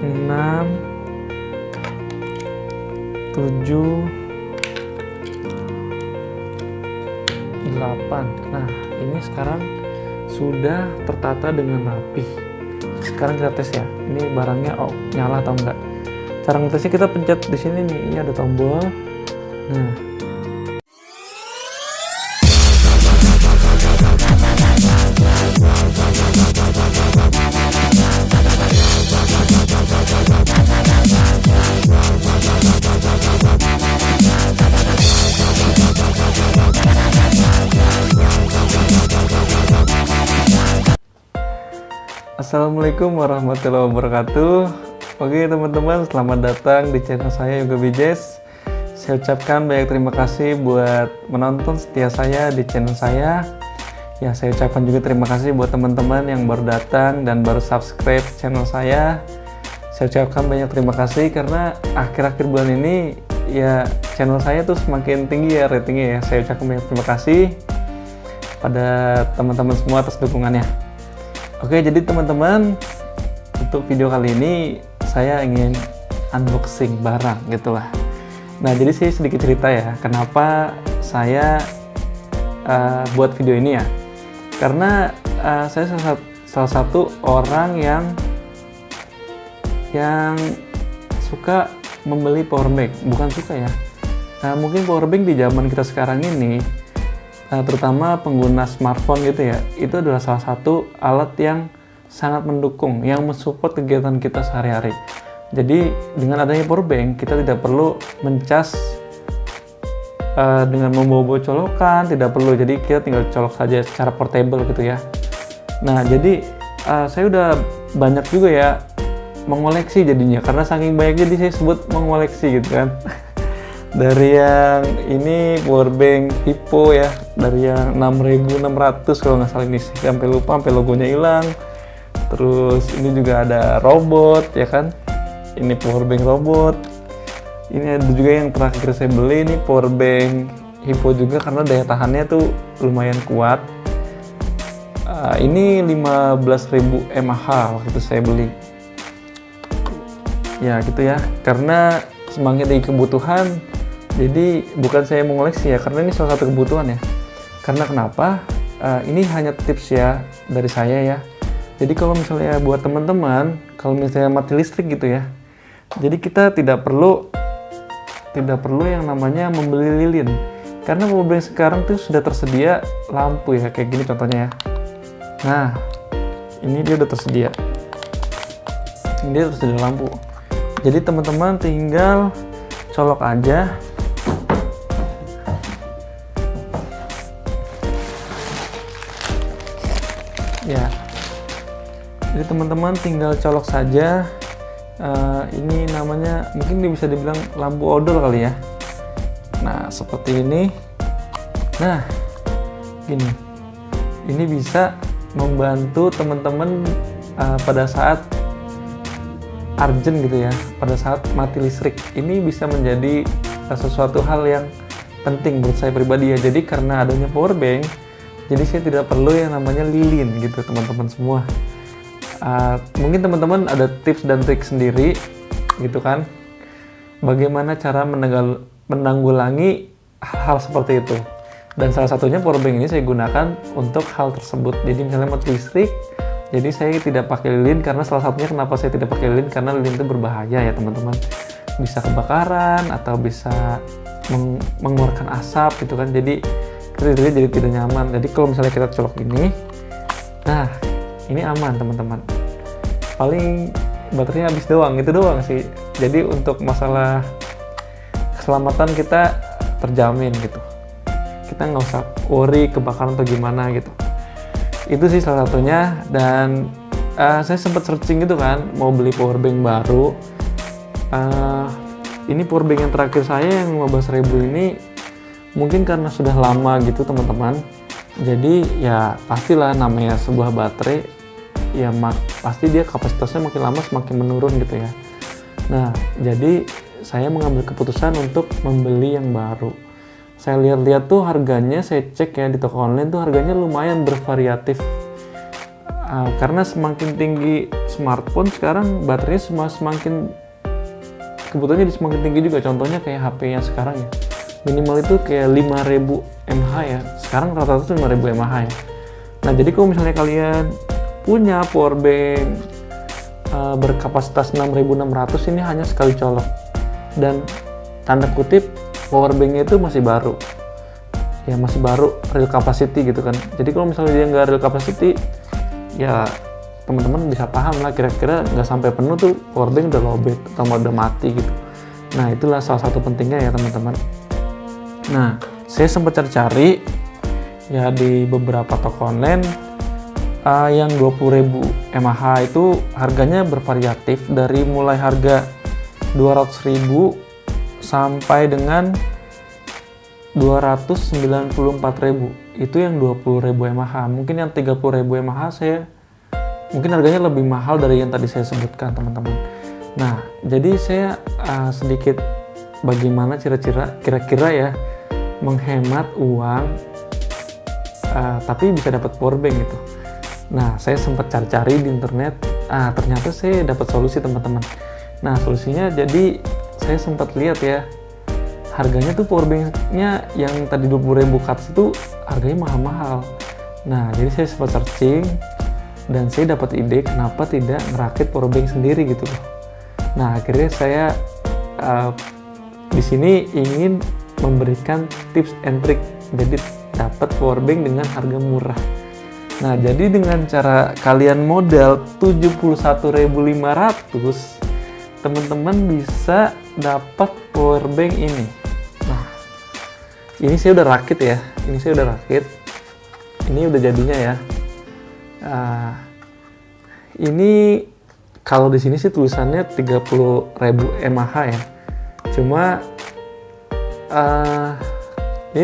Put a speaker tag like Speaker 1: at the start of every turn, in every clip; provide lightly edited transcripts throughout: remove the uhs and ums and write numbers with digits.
Speaker 1: 6, 7, 8. Nah, ini sekarang sudah tertata dengan rapih. Sekarang kita tes ya. Ini barangnya nyala atau enggak. Cara ngetesnya kita pencet di sini nih. Ini ada tombol. Nah, Assalamualaikum warahmatullahi wabarakatuh. Oke teman-teman, selamat datang di channel saya Yoga Bijes. Saya ucapkan banyak terima kasih buat menonton setia saya di channel saya. Ya, saya ucapkan juga terima kasih buat teman-teman yang baru datang dan baru subscribe channel saya. Saya ucapkan banyak terima kasih karena akhir-akhir bulan ini ya channel saya tuh semakin tinggi ya ratingnya ya. Saya ucapkan banyak terima kasih pada teman-teman semua atas dukungannya. Oke, jadi teman-teman, untuk video kali ini saya ingin unboxing barang gitulah. Nah, jadi saya sedikit cerita ya, kenapa saya buat video ini ya. Karena saya salah satu orang yang suka membeli powerbank, bukan suka ya. Mungkin powerbank di zaman kita sekarang ini, terutama pengguna smartphone gitu ya, itu adalah salah satu alat yang sangat mendukung, yang mensupport kegiatan kita sehari-hari. Jadi dengan adanya powerbank, kita tidak perlu mencas dengan membawa colokan, tidak perlu. Jadi kita tinggal colok saja secara portable gitu ya. Nah, jadi saya udah banyak juga ya mengoleksi jadinya, karena saking banyak jadi saya sebut mengoleksi gitu kan. Dari yang ini powerbank Hippo ya, dari yang 6.600 kalau nggak salah, ini sampai lupa, sampai logonya hilang. Terus ini juga ada robot ya kan, ini powerbank robot. Ini ada juga yang terakhir saya beli, ini powerbank Hippo juga karena daya tahannya tuh lumayan kuat. Ini 15.000 mAh waktu itu saya beli ya gitu ya, karena semakin tinggi kebutuhan. Jadi bukan saya mengoleksi ya, karena ini salah satu kebutuhan ya. Karena kenapa? Ini hanya tips ya dari saya ya. Jadi kalau misalnya buat teman-teman, kalau misalnya mati listrik gitu ya, jadi kita tidak perlu yang namanya membeli lilin. Karena mobil sekarang tuh sudah tersedia lampu ya, kayak gini contohnya ya. Nah, ini dia udah tersedia. Ini dia tersedia lampu. Jadi teman-teman tinggal colok aja. Ya, jadi teman-teman tinggal colok saja. Ini namanya mungkin bisa dibilang lampu odol kali ya. Nah, seperti ini. Nah, gini, ini bisa membantu teman-teman pada saat urgent gitu ya, pada saat mati listrik. Ini bisa menjadi sesuatu hal yang penting menurut saya pribadi ya. Jadi karena adanya powerbank, jadi saya tidak perlu yang namanya lilin gitu teman-teman semua. Mungkin teman-teman ada tips dan trik sendiri gitu kan, bagaimana cara menanggulangi hal seperti itu. Dan salah satunya powerbank ini saya gunakan untuk hal tersebut. Jadi misalnya mati listrik, jadi saya tidak pakai lilin, karena salah satunya kenapa saya tidak pakai lilin, karena lilin itu berbahaya ya teman-teman. Bisa kebakaran atau bisa mengeluarkan asap gitu kan. Jadi jadi tidak nyaman. Jadi kalau misalnya kita colok ini, nah ini aman teman-teman. Paling baterainya habis doang, itu doang sih. Jadi untuk masalah keselamatan kita terjamin gitu. Kita nggak usah worry kebakaran atau gimana gitu. Itu sih salah satunya. Dan saya sempat searching gitu kan, mau beli powerbank baru. Ini powerbank yang terakhir saya yang 15.000 ini, mungkin karena sudah lama gitu teman-teman. Jadi ya pastilah namanya sebuah baterai ya pasti dia kapasitasnya makin lama semakin menurun gitu ya. Nah, jadi saya mengambil keputusan untuk membeli yang baru. Saya lihat-lihat tuh harganya, saya cek ya di toko online tuh harganya lumayan bervariatif. Karena semakin tinggi smartphone sekarang baterainya semakin kebutuhannya semakin tinggi juga. Contohnya kayak HP yang sekarang ya, minimal itu kayak 5000 mAh ya. Sekarang rata-rata 5000 mAh ya. Nah jadi kalau misalnya kalian punya powerbank berkapasitas 6600, ini hanya sekali colok, dan tanda kutip powerbanknya itu masih baru ya, masih baru real capacity gitu kan. Jadi kalau misalnya dia nggak real capacity ya teman-teman bisa paham lah, kira-kira nggak sampai penuh tuh powerbank udah lowbat atau udah mati gitu. Nah itulah salah satu pentingnya ya teman-teman. Nah saya sempat cari-cari ya di beberapa toko online, yang 20.000 mAh itu harganya bervariatif dari mulai harga 200.000 sampai dengan 294.000. Itu yang 20.000 mAh. Mungkin yang 30.000 mAh mungkin harganya lebih mahal dari yang tadi saya sebutkan teman-teman. Nah jadi saya sedikit bagaimana kira-kira ya menghemat uang tapi bisa dapat powerbank gitu. Nah saya sempat cari-cari di internet, ternyata saya dapat solusi teman-teman. Nah solusinya, jadi saya sempat lihat ya, harganya tuh powerbanknya yang tadi 20.000 ke atas itu harganya mahal-mahal. Nah jadi saya sempat searching dan saya dapat ide kenapa tidak ngerakit powerbank sendiri gitu loh. Nah akhirnya saya di sini ingin memberikan tips and trick jadi dapat powerbank dengan harga murah. Nah jadi dengan cara kalian modal 71.500, teman-teman bisa dapat powerbank ini. Nah ini saya udah rakit ya, ini udah jadinya ya. Ini kalau di sini sih tulisannya 30.000 mAh ya, cuma ini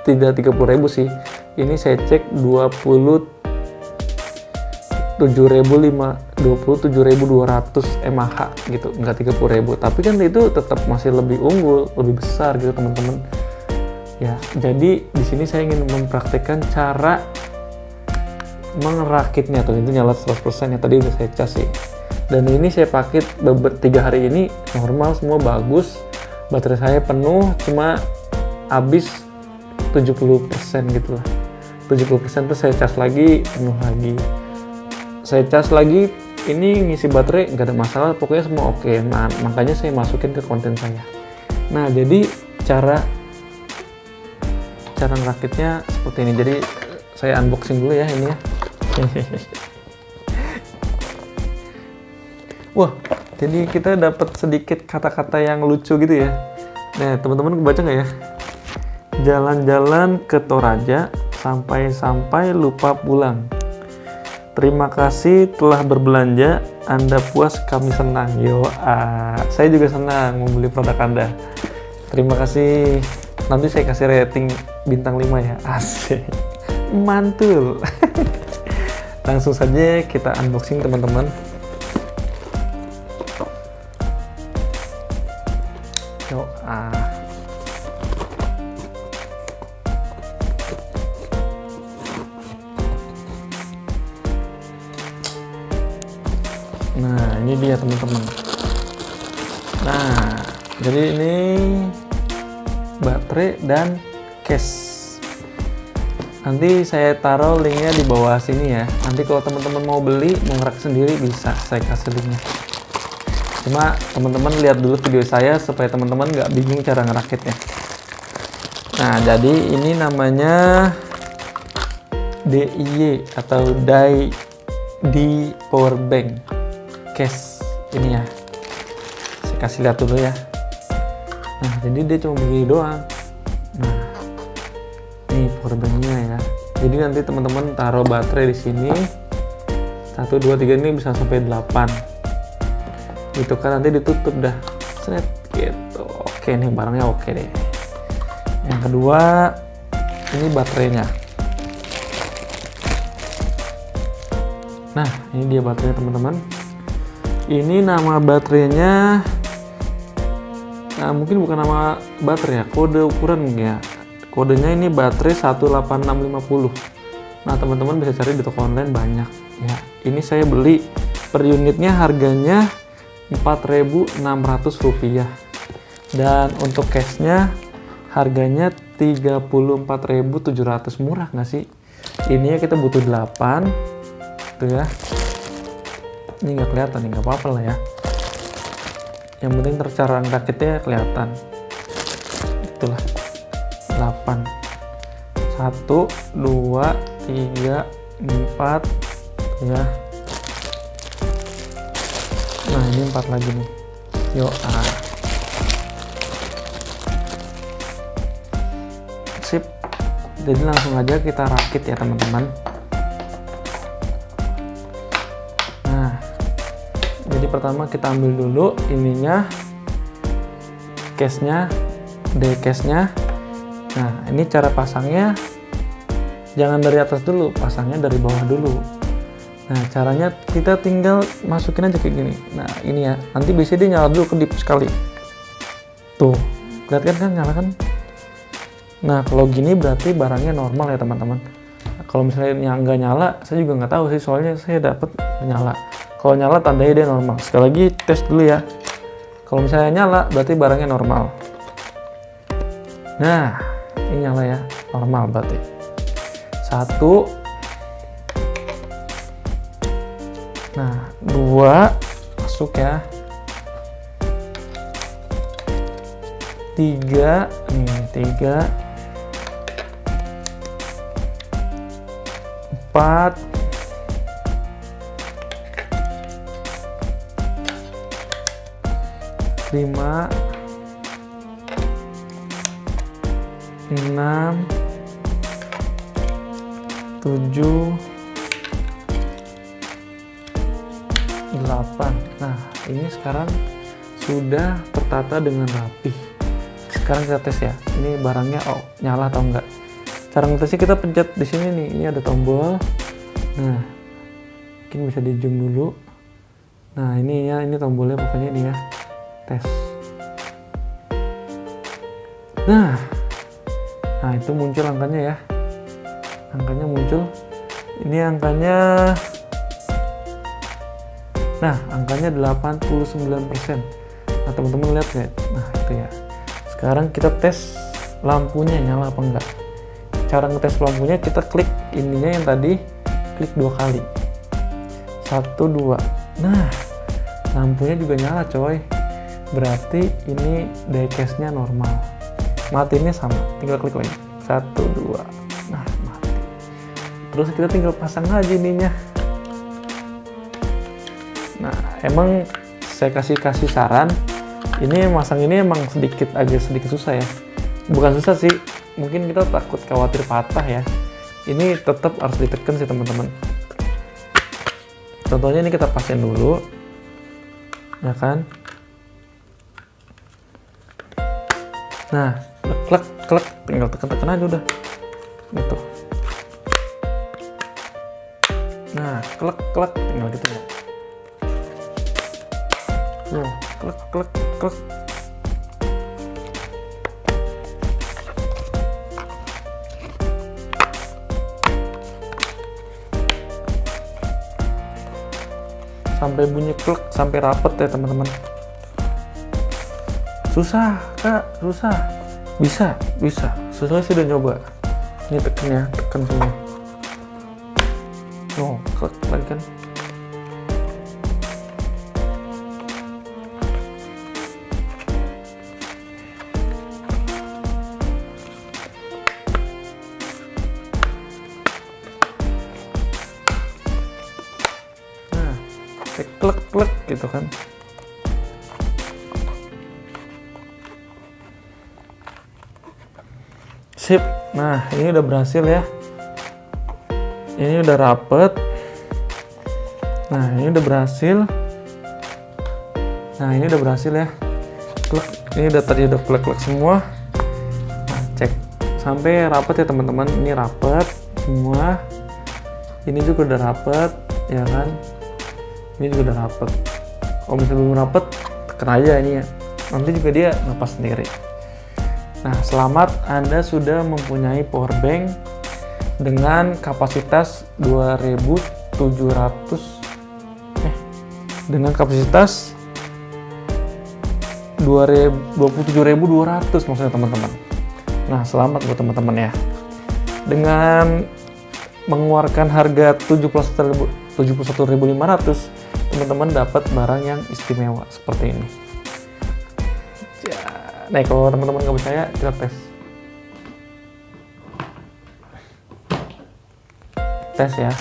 Speaker 1: tidak 30.000 sih, ini saya cek 27.200 mAh gitu, enggak 30.000, tapi kan itu tetap masih lebih unggul, lebih besar gitu teman-teman ya. Jadi di sini saya ingin mempraktikkan cara merakitnya tuh, itu nyala 100% ya, tadi udah saya cas sih. Dan ini saya pakai 3 hari ini normal, semua bagus, baterai saya penuh, cuma habis 70% gitu lah. 70% tuh saya cas lagi, penuh lagi, saya cas lagi, ini ngisi baterai nggak ada masalah, pokoknya semua oke. Nah makanya saya masukin ke konten saya. Nah jadi cara ngerakitnya seperti ini. Jadi saya unboxing dulu ya ini ya. Wah, jadi kita dapat sedikit kata-kata yang lucu gitu ya. Nah teman-teman kebaca nggak ya? Jalan-jalan ke Toraja, sampai-sampai lupa pulang. Terima kasih telah berbelanja, Anda puas kami senang. Saya juga senang membeli produk Anda. Terima kasih. Nanti saya kasih rating bintang 5 ya. Asik, mantul. Langsung saja kita unboxing teman-teman. Nah ini dia teman-teman. Nah jadi ini baterai dan case. Nanti saya taruh linknya di bawah sini ya. Nanti kalau teman-teman mau beli, mau ngerak sendiri bisa saya kasih linknya. Cuma teman-teman lihat dulu video saya supaya teman-teman nggak bingung cara ngerakitnya. Nah jadi ini namanya DIY atau di power bank case ini ya. Saya kasih lihat dulu ya. Nah jadi dia cuma begini doang. Nah ini power banknya ya. Jadi nanti teman-teman taruh baterai di sini 1, 2, 3, ini bisa sampai 8 gitu kan, nanti ditutup dah set gitu. Oke nih barangnya oke deh. Yang kedua ini baterainya. Nah ini dia baterainya teman-teman. Ini nama baterainya, nah mungkin bukan nama baterai ya, kode ukuran ya. Kodenya ini baterai 18650. Nah teman-teman bisa cari di toko online banyak ya. Ini saya beli per unitnya harganya Rp4.600. Dan untuk case-nya harganya 34.700. Murah nggak sih? Ini kita butuh 8 tuh ya. Ini nggak kelihatan nih, nggak apa-apa lah ya. Yang penting tercara rakitnya kelihatan. Itulah 8. 1, 2, 3, 4 ya. Nah ini 4 lagi nih. Yuk, sip. Jadi langsung aja kita rakit ya teman-teman. Nah, jadi pertama kita ambil dulu ininya, case-nya, case-nya. Nah, ini cara pasangnya jangan dari atas dulu, pasangnya dari bawah dulu. Nah, caranya kita tinggal masukin aja kayak gini. Nah, ini ya, nanti biasanya dia nyala dulu kedip sekali. Tuh, kelihatan kan nyala kan? Nah, kalau gini berarti barangnya normal ya teman-teman. Nah, kalau misalnya nggak nyala, saya juga nggak tahu sih, soalnya saya dapat nyala. Kalau nyala tandanya dia normal. Sekali lagi tes dulu ya. Kalau misalnya nyala, berarti barangnya normal. Nah, ini nyala ya, normal berarti. 1. Nah, 2 masuk ya. 3, nih 3. 4. 5. 6, 7, 8. Nah, ini sekarang sudah tertata dengan rapi. Sekarang kita tes ya. Ini barangnya nyala atau enggak. Cara ngetesnya kita pencet di sini nih. Ini ada tombol. Nah, mungkin bisa di zoom dulu. Nah, ini ya, ini tombolnya pokoknya ini ya. Tes. Nah, itu muncul angkanya ya. Angkanya muncul. Ini angkanya. Nah, angkanya 89%. Nah, teman-teman lihat nggak? Nah, itu ya. Sekarang kita tes lampunya nyala apa enggak. Cara ngetes lampunya kita klik ininya yang tadi, klik 2 kali. 1, 2. Nah, lampunya juga nyala coy. Berarti ini diecast-nya normal. Matiinnya sama, tinggal klik lagi. 1, 2. Nah, mati. Terus kita tinggal pasang aja ininya. Nah, emang saya kasih saran, ini masang ini emang agak sedikit susah ya. Bukan susah sih, mungkin kita takut khawatir patah ya. Ini tetap harus ditekan sih teman-teman. Contohnya ini kita pasin dulu, ya kan? Nah, klek, tinggal tekan aja udah, gitu. Nah, klek, tinggal gitu ya. Nah, klek. Sampai bunyi klek, sampai rapet ya teman-teman. Susah kak, susah. Bisa. Susah sih udah nyoba. Ini tekan semua. Oh, klek lagi kan. Klek gitu kan. Sip. Nah, ini udah berhasil ya. Ini udah rapet. Nah, ini udah berhasil. Ya. Klek. Ini udah tadi udah klek semua. Nah, cek sampai rapet ya teman-teman. Ini rapet semua. Ini juga udah rapet, ya kan? Ini juga udah rapet. Kalau misalnya belum rapet, tekan aja ini ya. Nanti juga dia ngelepas sendiri. Nah, selamat, Anda sudah mempunyai power bank dengan kapasitas 2000 dengan kapasitas 27.200 maksudnya teman-teman. Nah, selamat buat teman-teman ya. Dengan mengeluarkan harga 71.500, teman-teman dapat barang yang istimewa seperti ini. Nah, kalau teman-teman nggak percaya, kita tes. Tes ya,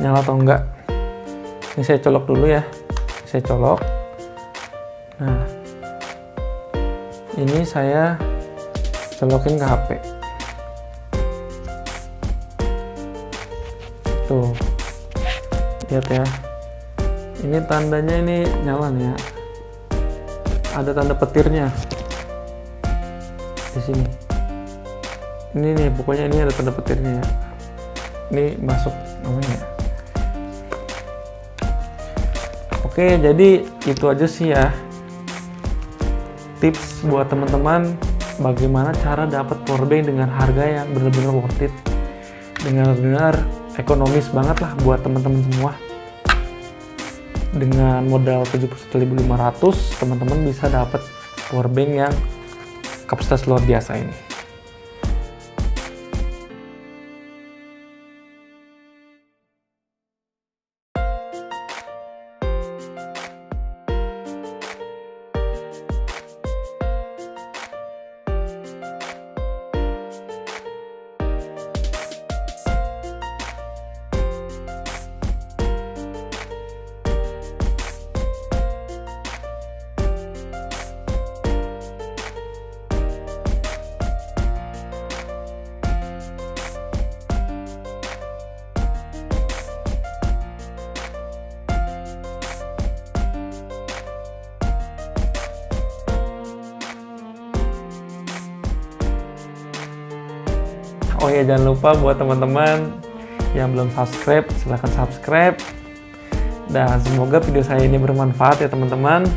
Speaker 1: nyala atau enggak. Ini saya colok dulu ya. Saya colok. Nah, ini saya colokin ke HP. Tuh, lihat ya. Ini tandanya ini nyala nih ya. Ada tanda petirnya di sini. Ini nih, pokoknya ini ada tanda petirnya ya. Ini masuk namanya. Oke, jadi itu aja sih ya. Tips buat teman-teman bagaimana cara dapat powerbank dengan harga yang benar-benar worth it, dengan benar ekonomis banget lah buat teman-teman semua. Dengan modal 71.500, teman-teman bisa dapat powerbank yang kapasitas luar biasa ini. Oh ya, jangan lupa buat teman-teman yang belum subscribe, silahkan subscribe. Dan semoga video saya ini bermanfaat ya teman-teman.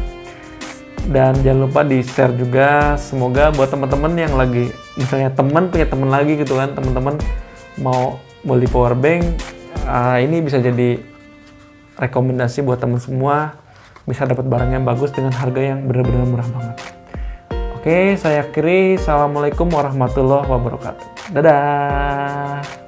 Speaker 1: Dan jangan lupa di-share juga. Semoga buat teman-teman yang lagi, misalnya teman punya teman lagi gitu kan, teman-teman mau beli powerbank, ini bisa jadi rekomendasi buat teman semua. Bisa dapat barang yang bagus dengan harga yang benar-benar murah banget. Oke, saya akhiri. Assalamualaikum warahmatullahi wabarakatuh. Dadah!